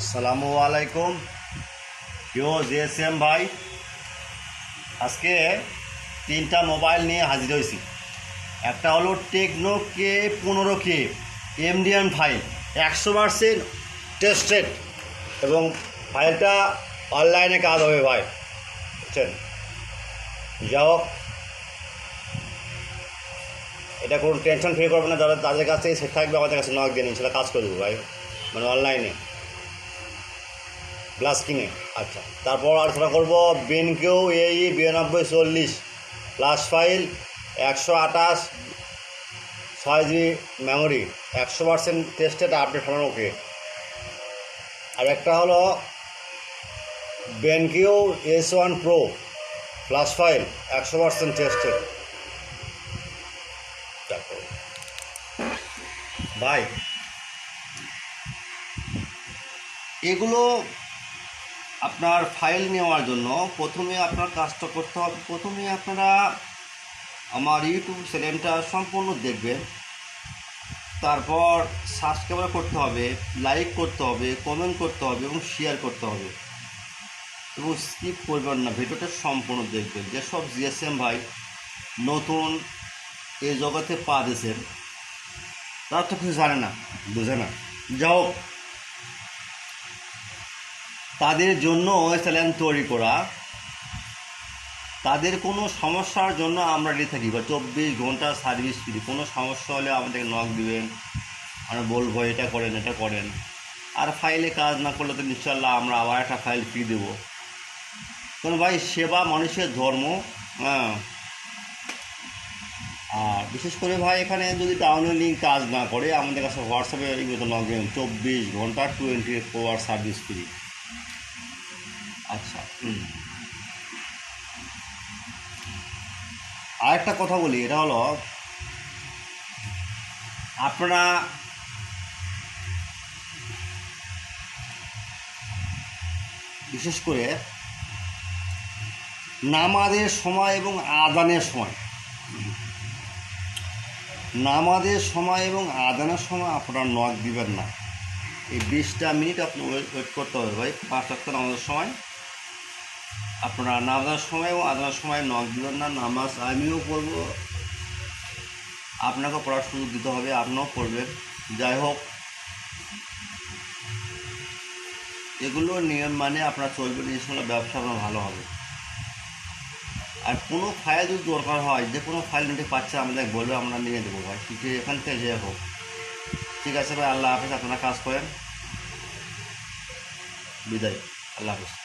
আসসালামু আলাইকুম প্রিয় জিএসএম ভাই, আজকে তিনটা মোবাইল নিয়ে হাজির হয়েছি। একটা হলো techno K15 MDN file 100% tested এবং ফাইলটা অনলাইনে কাজ হবে ভাই, বুঝছেন। যাই হোক, এটা কোনো টেনশন ফ্রি করবে না, যারা তাদের কাছে সেট থাকবে আমাদের কাছে নক দিয়ে সেটা কাজ করে দেবো ভাই, মানে অনলাইনে গ্লাস কিনে। আচ্ছা, তারপর আলোচনা করবো বেনকেও AE9240 প্লাস ফাইল 128 6GB মেমোরি 100% টেস্টেড আপডেট হলো ওকে। আর একটা হলো বেনকেও S1 Pro প্লাস ফাইল 100% টেস্টেড। ভাই এগুলো আপনার ফাইল নেওয়ার জন্য প্রথমে আপনার কাজটা করতে হবে। প্রথমে আপনারা আমার ইউটিউব চ্যানেলটা সম্পূর্ণ দেখবেন, তারপর সাবস্ক্রাইব করতে হবে, লাইক করতে হবে, কমেন্ট করতে হবে এবং শেয়ার করতে হবে এবং স্কিপ করবেন না, ভিডিওটা সম্পূর্ণ দেখবেন। যেসব জিএসএম ভাই নতুন এই জগতে পা দিয়েছেন তারা তো কিছু জানে না, বুঝে না, যাও তাদের জন্য চ্যানেল তৈরি করা। তাদের কোনো সমস্যার জন্য আমরা রেডি থাকি বা 24 ঘন্টা সার্ভিস ফ্রি। কোনো সমস্যা হলে আমাদেরকে নক দিবেন, আমরা বলবো এটা করেন এটা করেন। আর ফাইলে কাজ না করলে তো ইনশাল্লাহ আমরা আবার একটা ফাইল ফ্রি দেবো। কারণ ভাই সেবা মানুষের ধর্ম, হ্যাঁ। আর বিশেষ করে ভাই এখানে যদি ডাউনলোড লিঙ্ক কাজ না করে আমাদের কাছে হোয়াটসঅ্যাপে এগুলো নক দেবেন, 24 ঘন্টা 24 আওয়ার সার্ভিস ফ্রি। আচ্ছা, আরেকটা কথা বলি, এটা হলো আপনারা বিশেষ করে নামাজের সময় এবং আজানের সময়, নামাজের সময় এবং আজানের সময় আপনারা নক দিবেন না। এই 20টা মিনিট আপনি ওয়েট করতে হবে ভাই। 5 ওয়াক্ত নামাজের সময় আপনারা নামাজের সময় এবং আজানের সময় নক দিবেন না। নামাজ আমিও পড়ব, আপনাকেও পড়ার সুযোগ দিতে হবে, আপনিও পড়বেন। যাই হোক, এগুলো নিয়ম মানে আপনারা চলবেন, ইনশাল্লাহ ব্যবসা আপনার ভালো হবে। আর কোনো ফাইল যদি দরকার হয়, যে কোনো ফাইল নিতে পারছে আমাদের বলবে, আমরা নিয়ে দেবো ভাই, কিন্তু এখান থেকে যে হোক। ঠিক আছে ভাই, আল্লাহ হাফেজ। আপনারা কাজ করেন, বিদায়, আল্লাহ হাফেজ।